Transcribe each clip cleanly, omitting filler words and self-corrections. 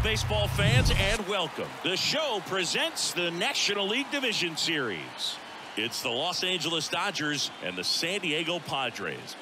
baseball fans, and welcome. The show presents the National League Division Series. It's the Los Angeles Dodgers and the San Diego Padres.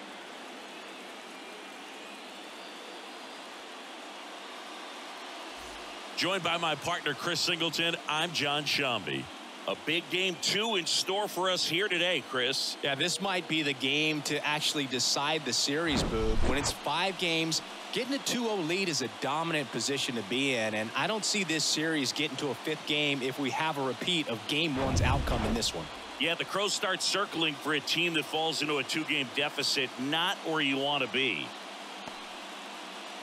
Joined by my partner, Chris Singleton, I'm John Shambi. A big game 2 in store for us here today, Chris. Yeah, this might be the game to actually decide the series, Boog. When it's 5 games, getting a 2-0 lead is a dominant position to be in, and I don't see this series getting to a 5th game if we have a repeat of Game 1's outcome in this one. Yeah, the Crows start circling for a team that falls into a 2-game deficit, not where you want to be.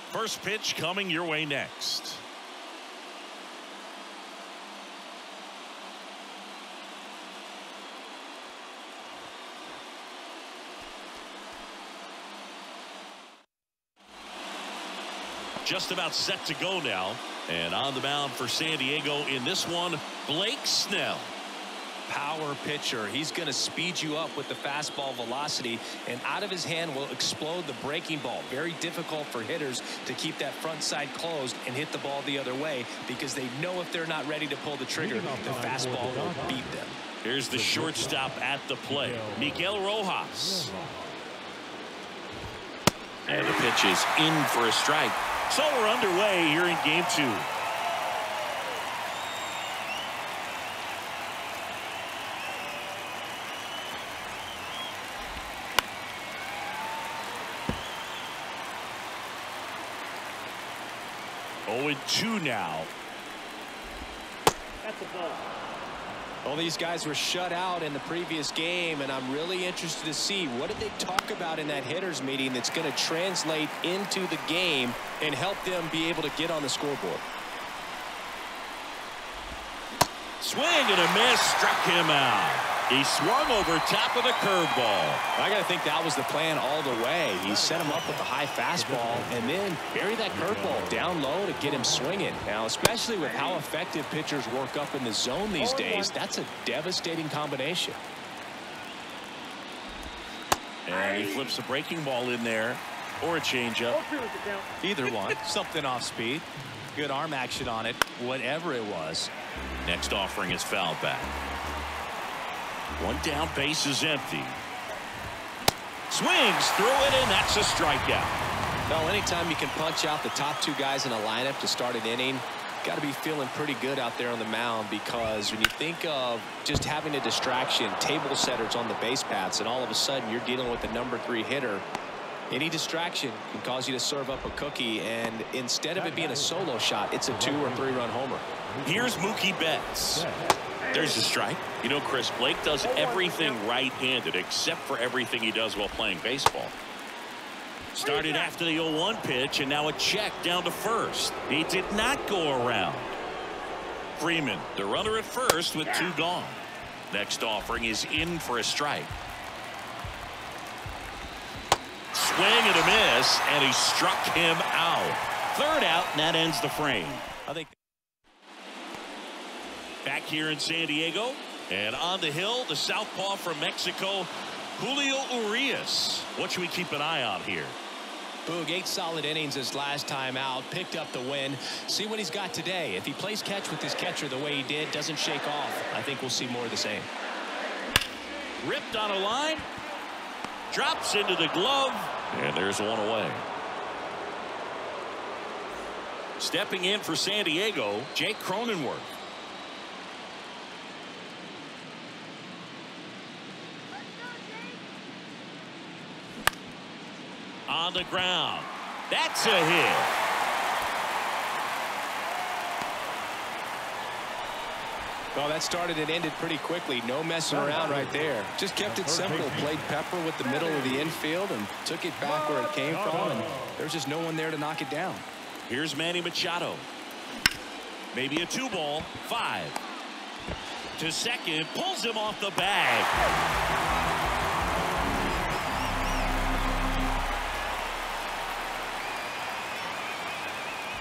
First pitch coming your way next. Just about set to go now, and on the mound for San Diego in this one, Blake Snell. Power pitcher. He's going to speed you up with the fastball velocity, and out of his hand will explode the breaking ball. Very difficult for hitters to keep that front side closed and hit the ball the other way, because they know if they're not ready to pull the trigger, the fastball will beat them. Here's the shortstop at the plate, Miguel Rojas. And the pitch is in for a strike. So we're underway here in game 2. Oh, 2 now. That's a ball. Well, these guys were shut out in the previous game, and I'm really interested to see what did they talk about in that hitters meeting that's going to translate into the game and help them be able to get on the scoreboard. Swing and a miss, struck him out. He swung over top of the curveball. I got to think that was the plan all the way. He set him up with a high fastball and then bury that curveball down low to get him swinging. Now, especially with how effective pitchers work up in the zone these days, that's a devastating combination. And he flips a breaking ball in there, or a changeup. Either one. Something off speed. Good arm action on it, whatever it was. Next offering is foul back. One down, base is empty. Swings through it, and that's a strikeout. Well, anytime you can punch out the top 2 guys in a lineup to start an inning, got to be feeling pretty good out there on the mound, because when you think of just having a distraction, table setters on the base paths, and all of a sudden you're dealing with the number 3 hitter, any distraction can cause you to serve up a cookie, and instead of it being a solo shot, it's a 2- or 3-run homer. Here's Mookie Betts. There's a strike. You know, Chris, Blake does everything right-handed except for everything he does while playing baseball. Started after the 0-1 pitch, and now a check down to first. He did not go around. Freeman, the runner at first with 2 gone. Next offering is in for a strike. Swing and a miss, and he struck him out. 3rd out, and that ends the frame. I think back here in San Diego, and on the hill, the southpaw from Mexico, Julio Urias. What should we keep an eye on here? Boog, 8 solid innings his last time out, picked up the win. See what he's got today. If he plays catch with his catcher the way he did, doesn't shake off, I think we'll see more of the same. Ripped on a line, drops into the glove, and there's one away. Stepping in for San Diego, Jake Cronenworth. On the ground. That's a hit. Well, that started and ended pretty quickly. No messing around right there. Just kept it simple. Played pepper with the middle of the infield and took it back where it came from. And there's just no one there to knock it down. Here's Manny Machado. Maybe a 2-ball. 5. To second. Pulls him off the bag.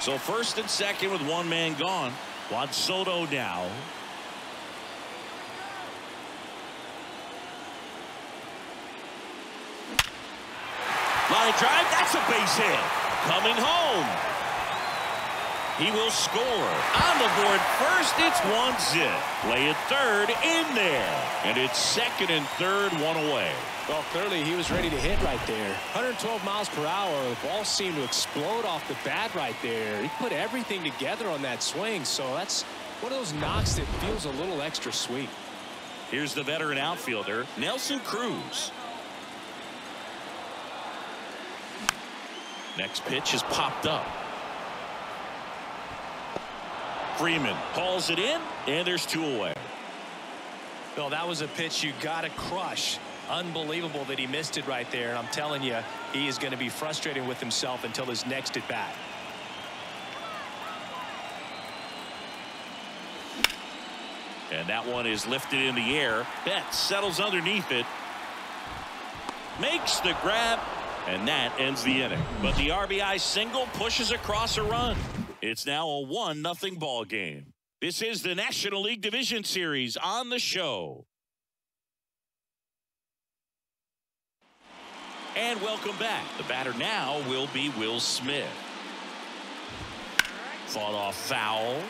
So first and second with 1 man gone. Juan Soto now. Line drive, that's a base hit. Coming home. He will score. On the board first, it's 1-0. Play it third, in there. And it's second and third, one away. Well, clearly he was ready to hit right there. 112 miles per hour. The ball seemed to explode off the bat right there. He put everything together on that swing, so that's one of those knocks that feels a little extra sweet. Here's the veteran outfielder, Nelson Cruz. Next pitch is popped up. Freeman hauls it in, and there's 2 away. Well, that was a pitch you got to crush. Unbelievable that he missed it right there. And I'm telling you, he is going to be frustrated with himself until his next at bat. And that one is lifted in the air. Betts settles underneath it. Makes the grab, and that ends the inning. But the RBI single pushes across a run. It's now a 1-0 ball game. This is the National League Division Series on the show. And welcome back. The batter now will be Will Smith. Fought off foul.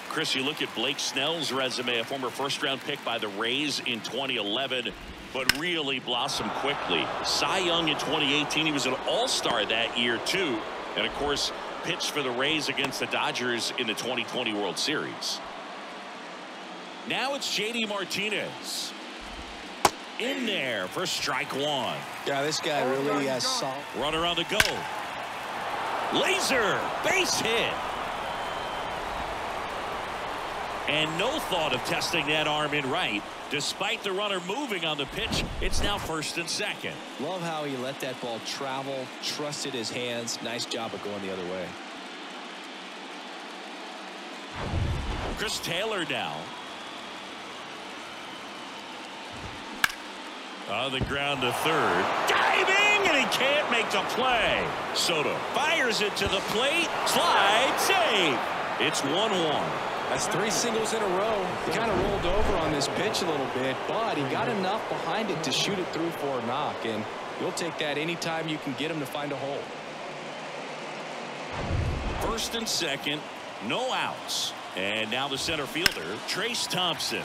Chris, you look at Blake Snell's resume, a former first-round pick by the Rays in 2011, but really blossomed quickly. Cy Young in 2018. He was an all-star that year, too. And, of course, pitched for the Rays against the Dodgers in the 2020 World Series. Now it's J.D. Martinez. In there for strike 1. Yeah, this guy really has salt. Runner on the go. Laser base hit. And no thought of testing that arm in right. Despite the runner moving on the pitch, it's now first and second. Love how he let that ball travel, trusted his hands. Nice job of going the other way. Chris Taylor now. On the ground to third. Diving, and he can't make the play. Soto fires it to the plate. Slide, save. It's 1-1. That's 3 singles in a row. He kind of rolled over on this pitch a little bit, but he got enough behind it to shoot it through for a knock, and you'll take that anytime you can get him to find a hole. First and second, no outs. And now the center fielder, Trace Thompson.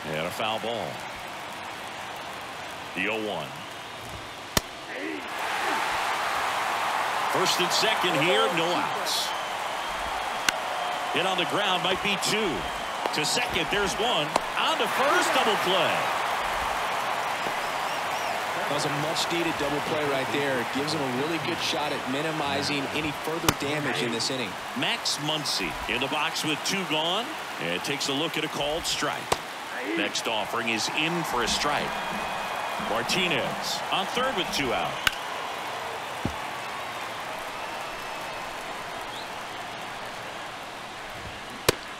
And a foul ball. The 0-1. First and second here, no outs. Hit on the ground, might be 2. To second, there's 1. On to first, double play. That was a much-needed double play right there. It gives him a really good shot at minimizing any further damage in this inning. Max Muncy in the box with 2 gone. And takes a look at a called strike. Next offering is in for a strike. Martinez on third with 2 out.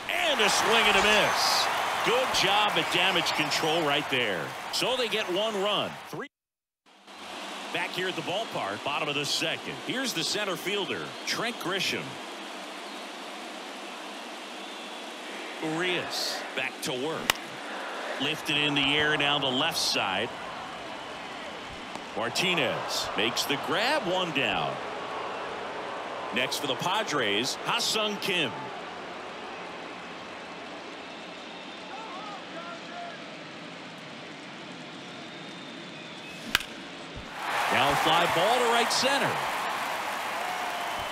And a swing and a miss. Good job at damage control right there. So they get 1 run. 3. Back here at the ballpark, bottom of the second. Here's the center fielder, Trent Grisham. Urias back to work. Lifted in the air down the left side. Martinez makes the grab, 1 down. Next for the Padres, Ha-Sung Kim. Now fly ball to right center.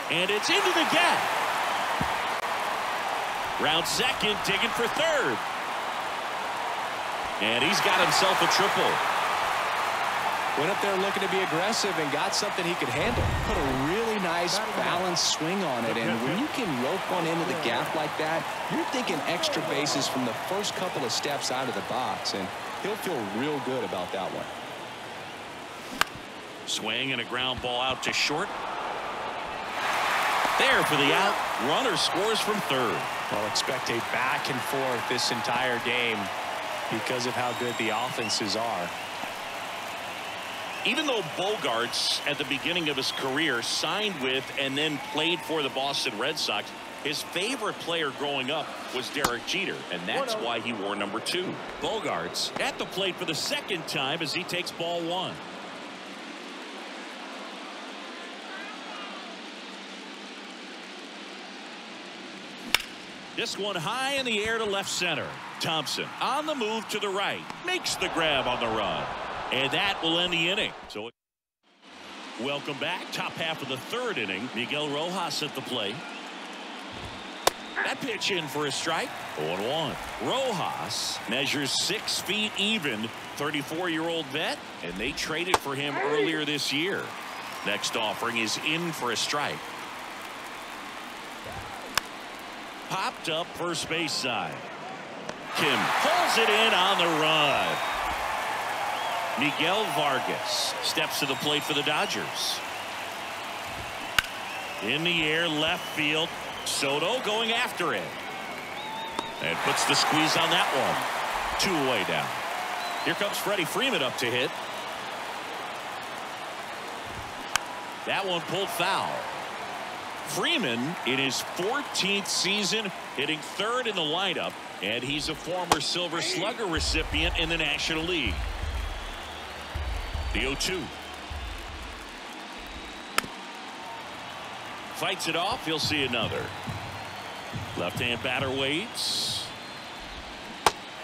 And it's into the gap. Round second, digging for third. And he's got himself a triple. Went up there looking to be aggressive and got something he could handle. Put a really nice balanced swing on it. And when you can rope one into the gap like that, you're thinking extra bases from the first couple of steps out of the box. And he'll feel real good about that one. Swing and a ground ball out to short. There for the out. Runner scores from third. I'll expect a back and forth this entire game because of how good the offenses are. Even though Bogaerts at the beginning of his career signed with and then played for the Boston Red Sox, his favorite player growing up was Derek Jeter, and that's why he wore number 2. Bogaerts at the plate for the second time as he takes ball 1. This one high in the air to left center. Thompson on the move to the right. Makes the grab on the run. And that will end the inning. So welcome back. Top half of the third inning. Miguel Rojas at the plate. That pitch in for a strike. 0-1. Rojas measures 6 feet even. 34-year-old vet. And they traded for him earlier this year. Next offering is in for a strike. Popped up first base side. Kim pulls it in on the run. Miguel Vargas steps to the plate for the Dodgers. In the air, left field. Soto going after it. And puts the squeeze on that one. 2 away now. Here comes Freddie Freeman up to hit. That one pulled foul. Freeman in his 14th season hitting third in the lineup, and he's a former Silver Slugger recipient in the National League. The 0-2. Fights it off. He'll see another. Left-hand batter waits.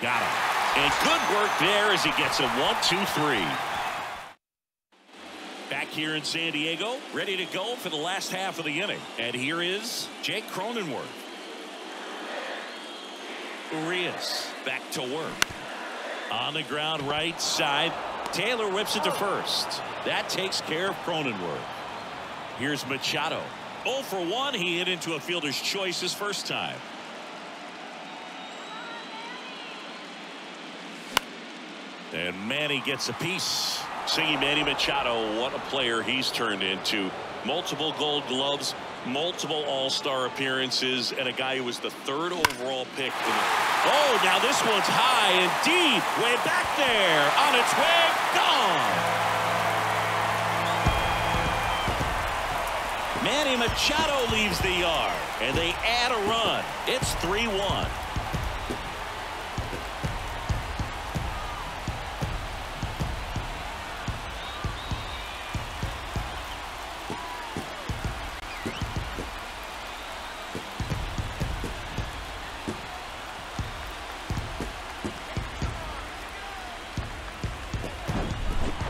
Got him. And good work there as he gets a 1-2-3. Back here in San Diego, ready to go for the last half of the inning. And here is Jake Cronenworth. Urias back to work. On the ground right side. Taylor whips it to first. That takes care of Cronenworth. Here's Machado. 0 for 1. He hit into a fielder's choice his first time. And Manny gets a piece. Singing Manny Machado, what a player he's turned into. Multiple Gold Gloves, multiple All-Star appearances, and a guy who was the 3rd overall pick. Oh, now this one's high and deep. Way back there. On its way. Gone. Manny Machado leaves the yard, and they add a run. It's 3-1.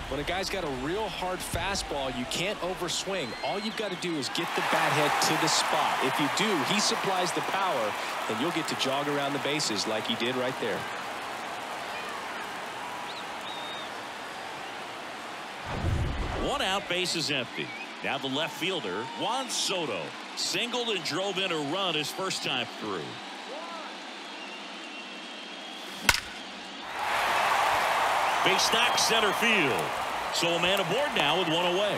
When a guy's got a real hard fastball, you can't overswing. All you've got to do is get the bat head to the spot. If you do, he supplies the power, and you'll get to jog around the bases like he did right there. One out, base is empty. Now the left fielder, Juan Soto, singled and drove in a run his first time through. Base knock center field. So a man aboard now with 1 away.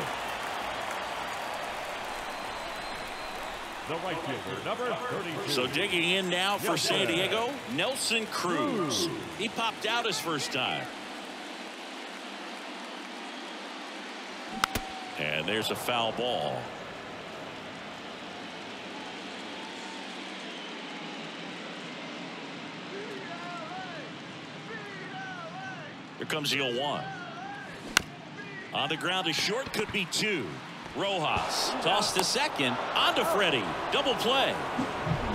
The right fielder, number 32. So digging in now for San Diego, Nelson Cruz. He popped out his first time. And there's a foul ball. Here comes the 0-1. On the ground to short, could be 2. Rojas tossed to second. On to Freddie. Double play.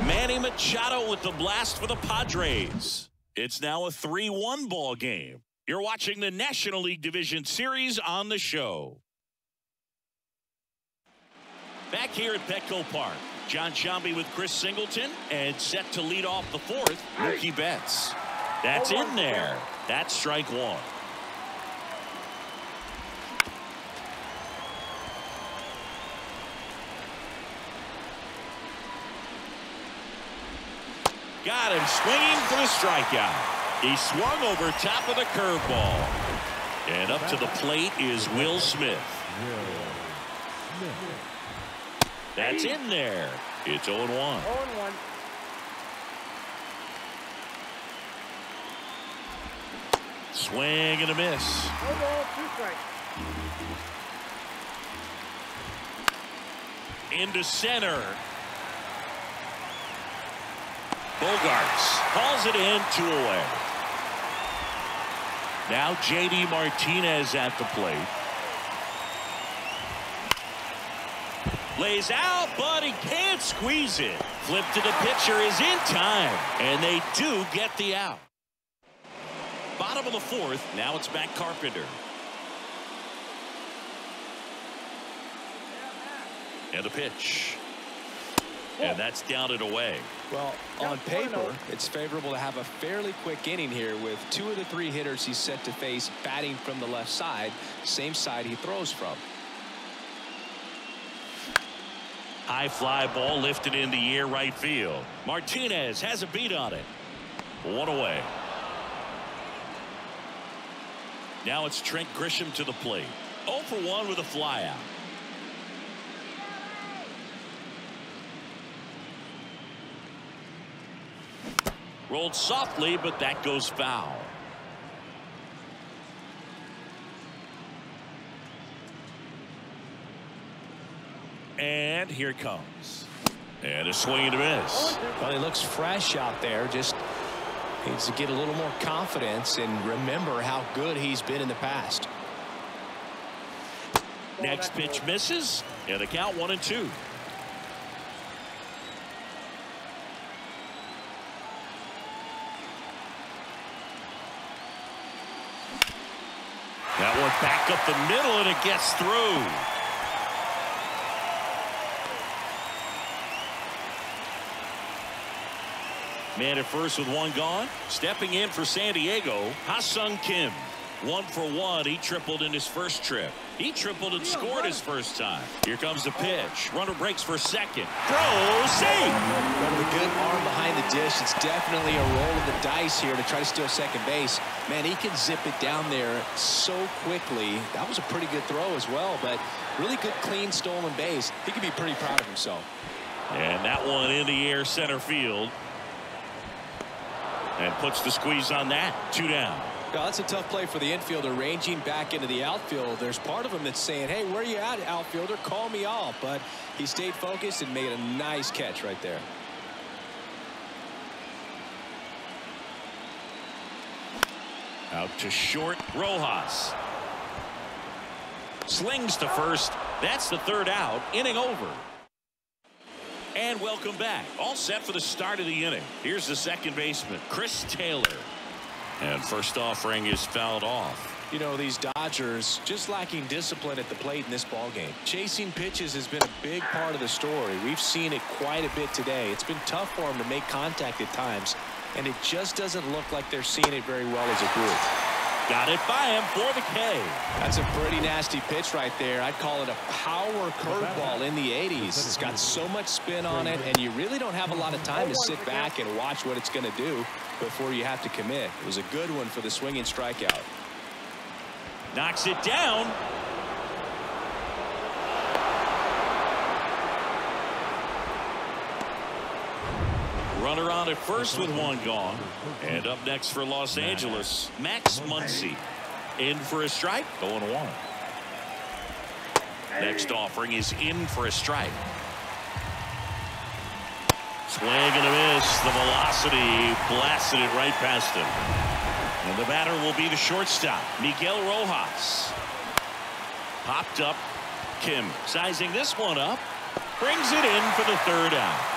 Manny Machado with the blast for the Padres. It's now a 3-1 ball game. You're watching the National League Division Series on the show. Back here at Petco Park, John Sciambi with Chris Singleton, and set to lead off the 4th, Mookie Betts. That's in there. That's strike 1. Got him swinging for the strikeout. He swung over top of the curveball. And up to the plate is Will Smith. That's in there. It's 0-1. 0-1. Swing and a miss. 2 strikes. Into center. Bogarts calls it in, 2 away. Now JD Martinez at the plate. Lays out, but he can't squeeze it. Flip to the pitcher is in time, and they do get the out. Bottom of the fourth. Now it's Matt Carpenter. And the pitch. And that's down and away. Well, on paper, it's favorable to have a fairly quick inning here with 2 of the 3 hitters he's set to face batting from the left side, same side he throws from. High fly ball lifted in the air right field. Martinez has a beat on it. 1 away. Now it's Trent Grisham to the plate. 0 for 1 with a fly out. Rolled softly, but that goes foul. And here it comes. And a swing and a miss. Well, he looks fresh out there. Just needs to get a little more confidence and remember how good he's been in the past. Next pitch misses, and the count 1-2. That one back up the middle, and it gets through. Man at first with 1 gone. Stepping in for San Diego, Ha-Sung Kim. 1 for 1. He tripled in his first trip. He tripled and scored his first time. Here comes the pitch. Runner breaks for second. Throw, save. With a good arm behind the dish, it's definitely a roll of the dice here to try to steal second base. Man, he can zip it down there so quickly. That was a pretty good throw as well, but really good clean stolen base. He could be pretty proud of himself. And that one in the air center field. And puts the squeeze on that. 2 down. Well, that's a tough play for the infielder ranging back into the outfield. There's part of him that's saying, hey, where you at, outfielder? Call me off. But he stayed focused and made a nice catch right there. Out to short, Rojas. Slings to first. That's the 3rd out. Inning over. And welcome back. All set for the start of the inning. Here's the second baseman, Chris Taylor. And first offering is fouled off. You know, these Dodgers just lacking discipline at the plate in this ballgame. Chasing pitches has been a big part of the story. We've seen it quite a bit today. It's been tough for them to make contact at times, and it just doesn't look like they're seeing it very well as a group. Got it by him for the K. That's a pretty nasty pitch right there. I'd call it a power curveball in the 80s. It's got so much spin on it, and you really don't have a lot of time to sit back and watch what it's going to do before you have to commit. It was a good one for the swinging strikeout. Knocks it down. Runner on at first with 1 gone. And up next for Los Angeles, Max Muncy. In for a strike, 0-1. Next offering is in for a strike. Swing and a miss. The velocity blasted it right past him. And the batter will be the shortstop, Miguel Rojas. Popped up. Kim sizing this one up. Brings it in for the 3rd out.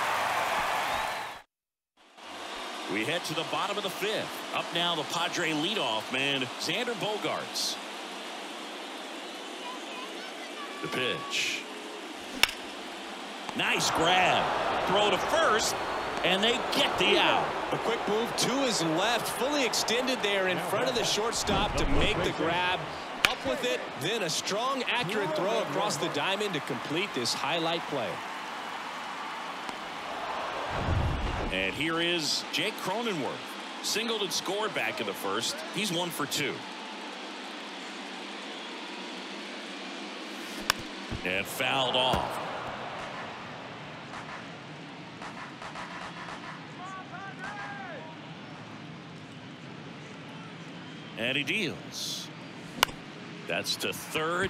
We head to the bottom of the 5th. Up now the Padre leadoff man, Xander Bogaerts. The pitch. Nice grab. Throw to first, and they get the out. A quick move to his left, fully extended there in front of the shortstop to make the grab. Up with it, then a strong, accurate throw across the diamond to complete this highlight play. And here is Jake Cronenworth. Singled and scored back in the first. He's 1 for 2. And fouled off. And he deals. That's to 3rd.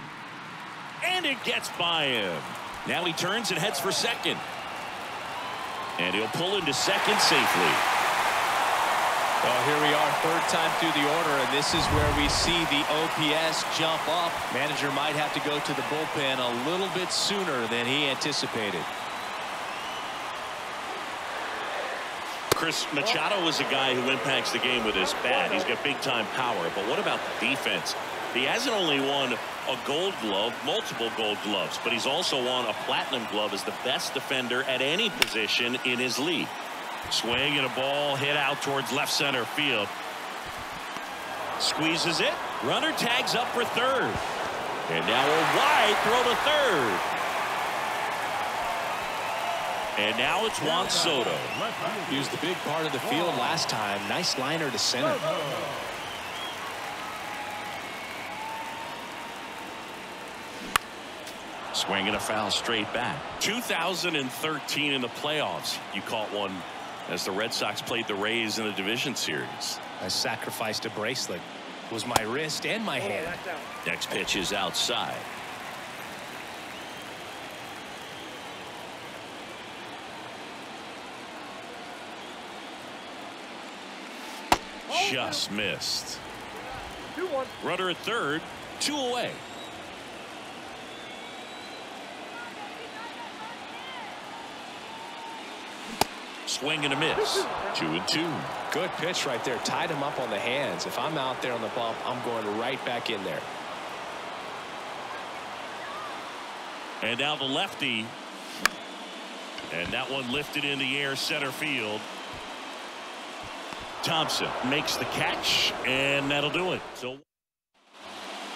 And it gets by him. Now he turns and heads for second. And he'll pull into second safely. Well, here we are, third time through the order, and this is where we see the OPS jump up. Manager might have to go to the bullpen a little bit sooner than he anticipated. Chris, Machado is a guy who impacts the game with his bat. He's got big-time power, but what about the defense? He hasn't only won a gold glove, multiple gold gloves, but he's also won a platinum glove as the best defender at any position in his league. Swing and a ball hit out towards left center field. Squeezes it. Runner tags up for third. And now a wide throw to third. And now it's Juan Soto. He was the big part of the field last time. Nice liner to center. Swing and a foul straight back. 2013 in the playoffs. You caught one as the Red Sox played the Rays in the division series. I sacrificed a bracelet. It was my wrist and my hand. Next pitch is outside. Just missed. Runner at third, 2 away. Swing and a miss. 2-2. Good pitch right there. Tied him up on the hands. If I'm out there on the bump, I'm going right back in there. And now the lefty. And that one lifted in the air, center field. Thompson makes the catch, and that'll do it. So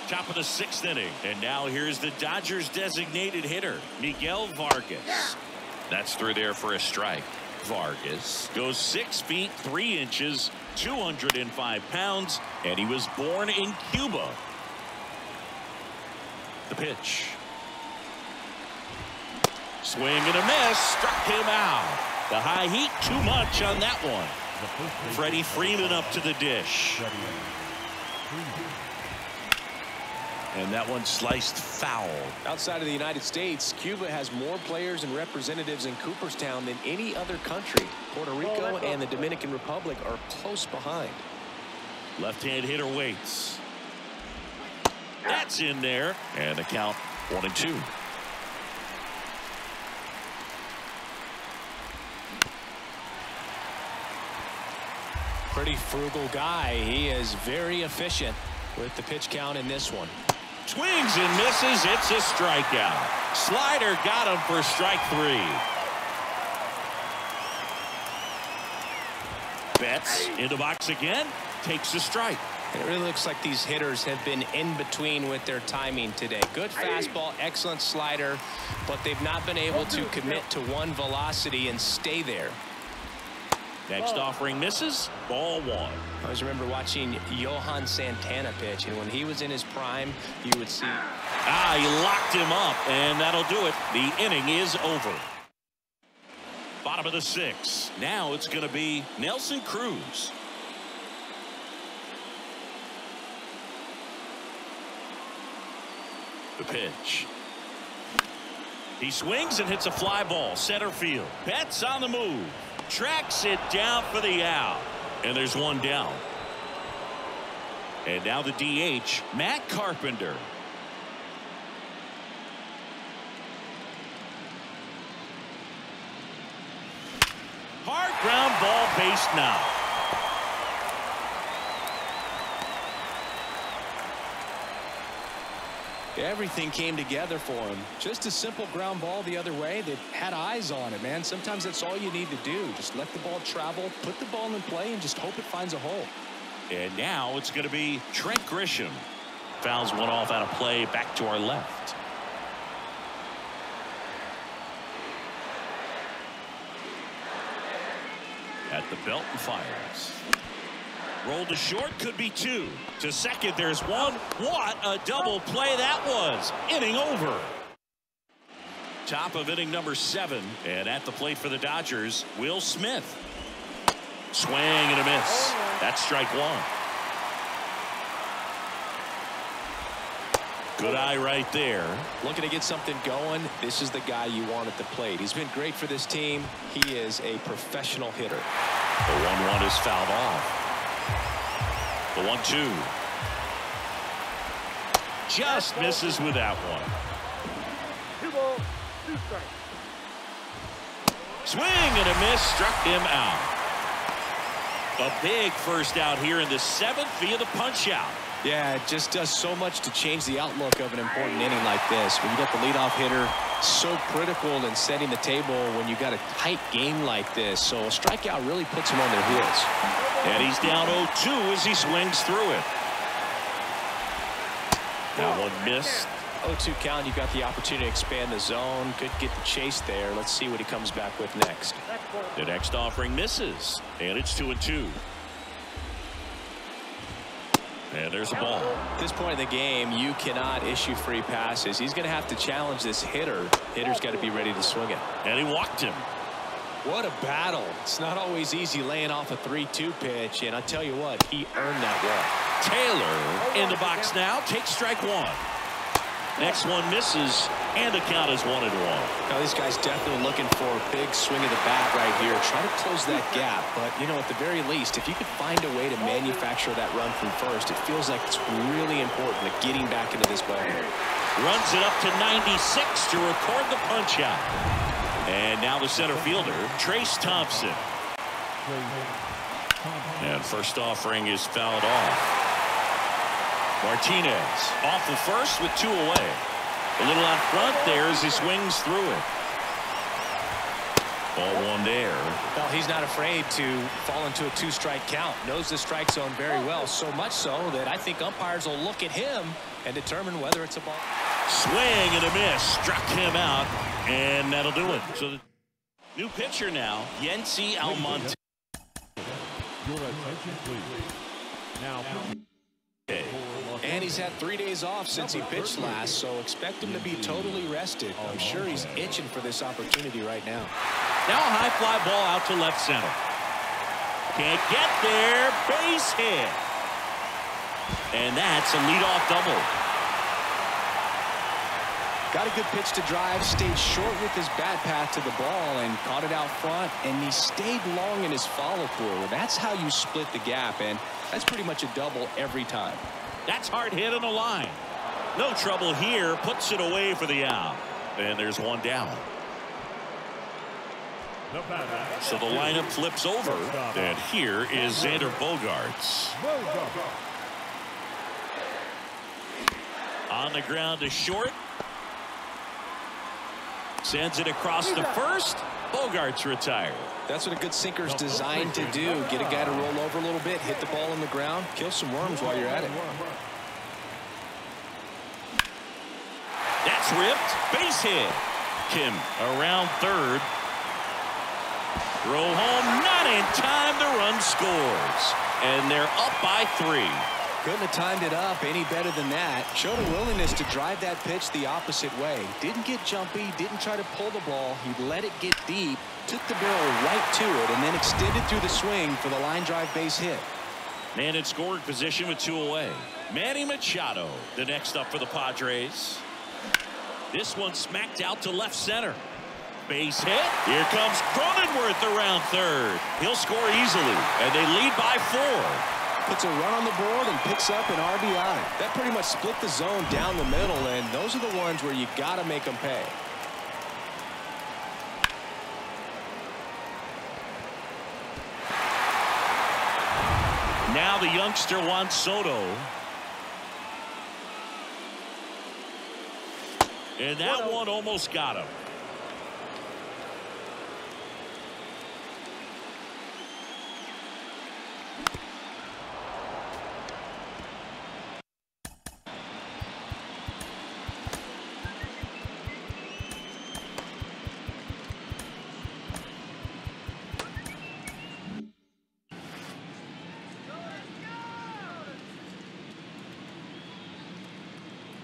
top of the 6th inning, and now here's the Dodgers designated hitter, Miguel Vargas. That's through there for a strike. Vargas goes 6 feet 3 inches, 205 pounds, and he was born in Cuba. The pitch. Swing and a miss, struck him out. The high heat, too much on that one. Freddie Freeman up to the dish. And that one sliced foul. Outside of the United States, Cuba has more players and representatives in Cooperstown than any other country. Puerto Rico and the Dominican Republic are close behind. Left-hand hitter waits. That's in there. And the count 1-2. Pretty frugal guy. He is very efficient with the pitch count in this one. Swings and misses. It's a strikeout. Slider got him for strike 3. Betts in the box again. Takes a strike. It really looks like these hitters have been in between with their timing today. Good fastball, excellent slider, but they've not been able to commit to one velocity and stay there. Next offering misses. Ball 1. I always remember watching Johan Santana pitch, and when he was in his prime, you would see. He locked him up, and that'll do it. The inning is over. Bottom of the 6th. Now it's going to be Nelson Cruz. The pitch. He swings and hits a fly ball. Center field. Betts on the move. Tracks it down for the out. And there's one down. And now the DH, Matt Carpenter. Hard ground ball, base now. Everything came together for him. Just a simple ground ball the other way that had eyes on it, man. Sometimes that's all you need to do. Just let the ball travel, put the ball in play, and just hope it finds a hole. And now it's going to be Trent Grisham. Fouls one off out of play, back to our left. At the belt and fires. Rolled to short, could be 2. To second, there's 1. What a double play that was. Inning over. Top of inning number 7. And at the plate for the Dodgers, Will Smith. Swing and a miss. That's strike 1. Good eye right there. Looking to get something going. This is the guy you want at the plate. He's been great for this team. He is a professional hitter. The 1-1 is fouled off. The 1-2. Just misses with that one. 2 balls, 2 strikes. Swing and a miss, struck him out. A big first out here in the 7th via the punch out. Yeah, it just does so much to change the outlook of an important inning like this. When you got the leadoff hitter, so critical in setting the table when you got a tight game like this. So a strikeout really puts him on their heels. And he's down 0-2 as he swings through it. That one missed. 0-2 count. You've got the opportunity to expand the zone. Could get the chase there. Let's see what he comes back with next. The next offering misses, and it's 2-2. And there's a ball. At this point in the game, you cannot issue free passes. He's going to have to challenge this hitter. Hitter's got to be ready to swing it. And he walked him. What a battle. It's not always easy laying off a 3-2 pitch, and I tell you what, he earned that walk. Taylor in the box now, takes strike 1. Next one misses, and the count is 1-1. Now, this guy's definitely looking for a big swing of the bat right here. Try to close that gap, but, you know, at the very least, if you could find a way to manufacture that run from first, it feels like it's really important to getting back into this ball game. Runs it up to 96 to record the punch out. And now the center fielder, Trace Thompson. And first offering is fouled off. Martinez off the first with 2 away. A little out front there as he swings through it. Ball 1 there. Well, he's not afraid to fall into a 2-strike count. Knows the strike zone very well, so much so that I think umpires will look at him and determine whether it's a ball. Swing and a miss. Struck him out, and that'll do it. So the new pitcher now, Muncy Almonte. Your attention, please. Now, and he's had 3 days off since he pitched last, so expect him to be totally rested. I'm sure he's itching for this opportunity right now. Now a high fly ball out to left center. Can't get there. Base hit. And that's a leadoff double. Got a good pitch to drive, stayed short with his bat path to the ball and caught it out front, and he stayed long in his follow through. That's how you split the gap, and that's pretty much a double every time. That's hard hit on the line. No trouble here. Puts it away for the out. And there's 1 down. So the lineup flips over. And here is Xander Bogaerts. On the ground to short. Sends it across the first. Bogaerts retired. That's what a good sinker is designed to do. Get a guy to roll over a little bit, hit the ball on the ground, kill some worms while you're at it. That's ripped. Base hit. Kim around third. Throw home, not in time. The run scores. And they're up by 3. Couldn't have timed it up any better than that. Showed a willingness to drive that pitch the opposite way. Didn't get jumpy, didn't try to pull the ball. He let it get deep, took the barrel right to it, and then extended through the swing for the line drive base hit. Man in scoring position with 2 away. Manny Machado, the next up for the Padres. This one smacked out to left center. Base hit. Here comes Cronenworth around third. He'll score easily, and they lead by 4. Puts a run on the board and picks up an RBI. That pretty much split the zone down the middle, and those are the ones where you got to make them pay. Now the youngster Juan Soto. And that one almost got him.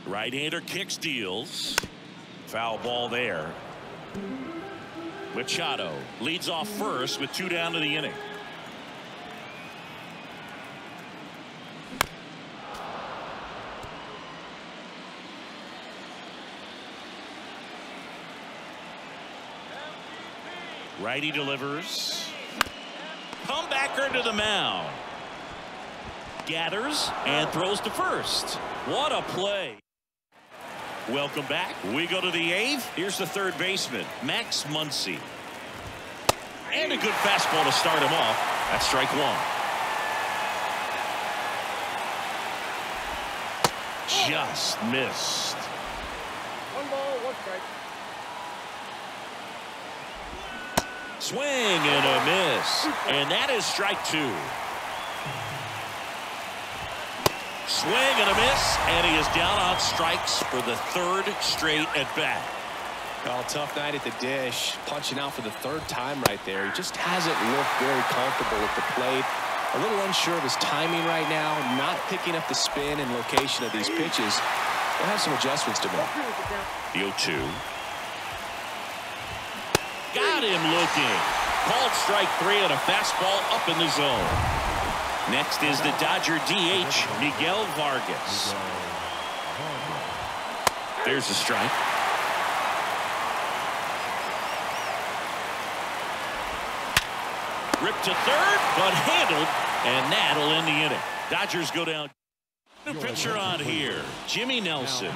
Right-hander kicks, deals. Foul ball there. Machado leads off first with 2 down to the inning. Righty delivers. Comebacker to the mound. Gathers and throws to first. What a play. Welcome back. We go to the 8th. Here's the third baseman, Max Muncy. And a good fastball to start him off. That's strike one. Just missed. 1 ball, 1 strike. Swing and a miss. And that is strike 2. Swing and a miss, and he is down on strikes for the 3rd straight at bat. Well, tough night at the dish, punching out for the 3rd time right there. He just hasn't looked very comfortable at the plate. A little unsure of his timing right now, not picking up the spin and location of these pitches. He'll have some adjustments to make. The 0-2. Got him looking. Called strike 3 on a fastball up in the zone. Next is the Dodger DH, Miguel Vargas. There's a strike. Ripped to third, but handled, and that'll end the inning. Dodgers go down. The pitcher on here, Jimmy Nelson.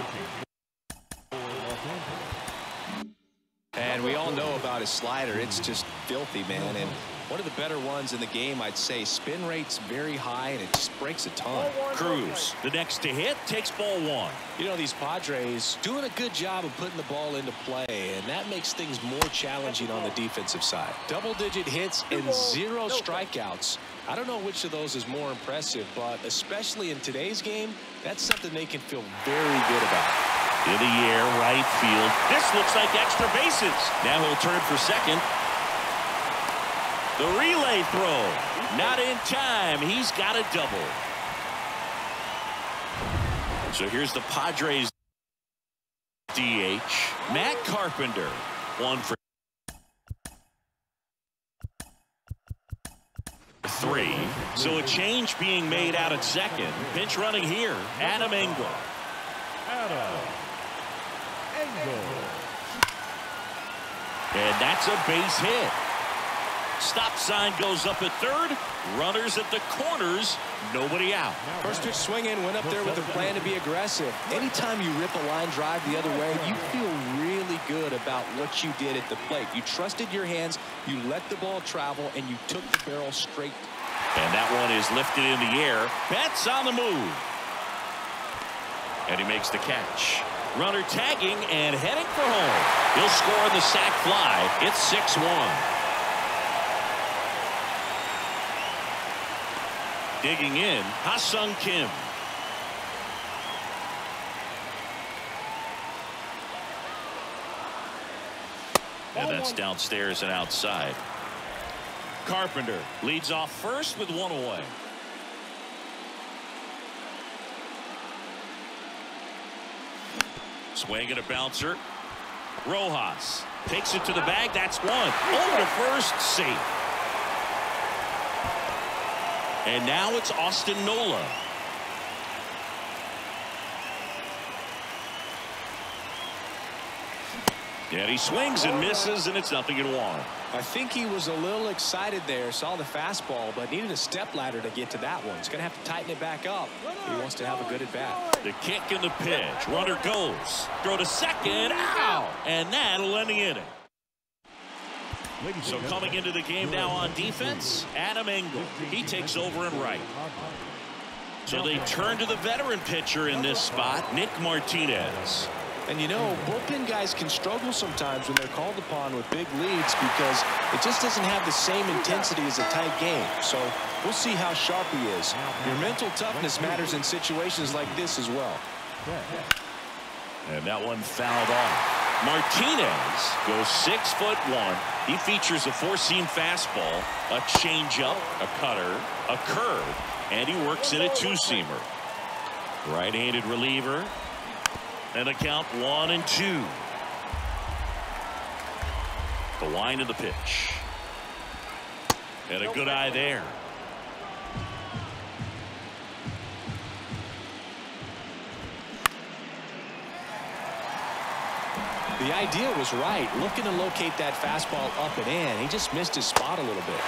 And we all know about his slider. It's just filthy, man. And one of the better ones in the game, I'd say. Spin rate's very high, and it just breaks a ton. Cruz, the next to hit, takes ball 1. You know, these Padres doing a good job of putting the ball into play, and that makes things more challenging on the defensive side. Double-digit hits and 0 strikeouts. I don't know which of those is more impressive, but especially in today's game, that's something they can feel very good about. In the air, right field. This looks like extra bases. Now he'll turn for second. The relay throw. Not in time. He's got a double. So here's the Padres DH, Matt Carpenter. 1 for 3. So a change being made out at second. Pinch running here, Adam Engel. And that's a base hit. Stop sign goes up at third. Runners at the corners. Nobody out. First pitch swinging, went up there with a plan to be aggressive. Anytime you rip a line drive the other way, you feel really good about what you did at the plate. You trusted your hands, you let the ball travel, and you took the barrel straight. And that one is lifted in the air. Betts on the move. And he makes the catch. Runner tagging and heading for home. He'll score on the sac fly. It's 6-1. Digging in, Ha-Sung Kim. And that's downstairs and outside. Carpenter leads off first with 1 away. Swing and a bouncer. Rojas takes it to the bag. That's 1. Over to first, safe. And now it's Austin Nola. And he swings and misses, and it's 0-1. I think he was a little excited there, saw the fastball, but needed a step ladder to get to that one. He's going to have to tighten it back up. He wants to have a good at bat. The kick and the pitch. Runner goes. Throw to second. Ow! And that'll end the inning. So coming into the game now on defense, Adam Engel. He takes over and right. So they turn to the veteran pitcher in this spot, Nick Martinez. And you know, bullpen guys can struggle sometimes when they're called upon with big leads because it just doesn't have the same intensity as a tight game. So we'll see how sharp he is. Your mental toughness matters in situations like this as well. And that one fouled off. Martinez goes 6'1". He features a 4-seam fastball, a changeup, a cutter, a curve, and he works in a 2-seamer. Right-handed reliever. And a count 1-2. The line of the pitch. And a good eye there. The idea was right, looking to locate that fastball up and in. He just missed his spot a little bit.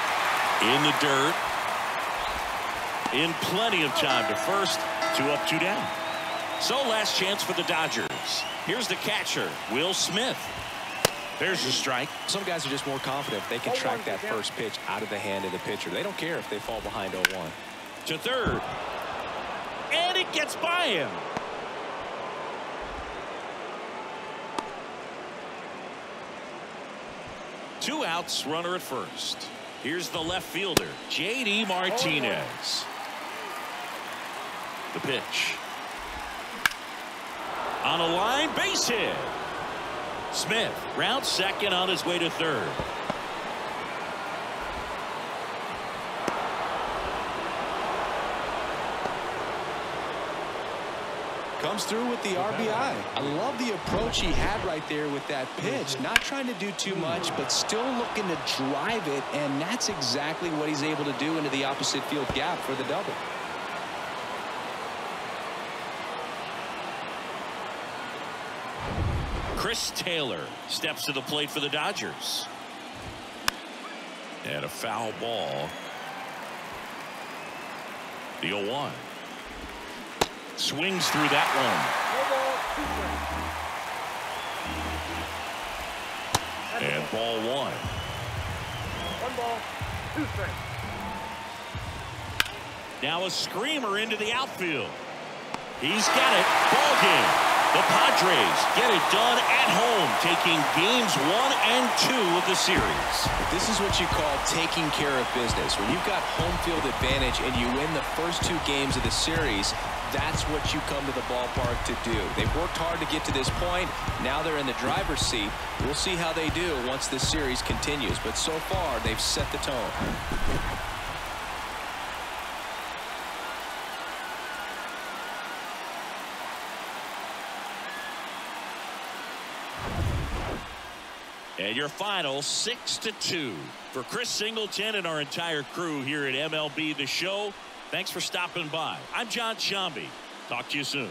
In the dirt. in plenty of time to first. 2 up, 2 down. So last chance for the Dodgers. Here's the catcher, Will Smith. There's a strike. Some guys are just more confident they can track that first pitch out of the hand of the pitcher. They don't care if they fall behind 0-1. To third. And it gets by him. Two outs, runner at first. Here's the left fielder, J.D. Martinez. The pitch. On a line, base hit. Smith rounds second on his way to third. Comes through with the RBI. I love the approach he had right there with that pitch. Not trying to do too much, but still looking to drive it, and that's exactly what he's able to do into the opposite field gap for the double. Chris Taylor steps to the plate for the Dodgers. And a foul ball. The 0-1. Swings through that one. And ball 1. 1 ball, 2 strikes. Now a screamer into the outfield. He's got it. Ball game. The Padres get it done at home, taking games 1 and 2 of the series. This is what you call taking care of business. When you've got home field advantage and you win the first 2 games of the series, that's what you come to the ballpark to do. They've worked hard to get to this point. Now they're in the driver's seat. We'll see how they do once this series continues. But so far, they've set the tone. And your final 6-2 for Chris Singleton and our entire crew here at MLB The Show. Thanks for stopping by. I'm John Shambi. Talk to you soon.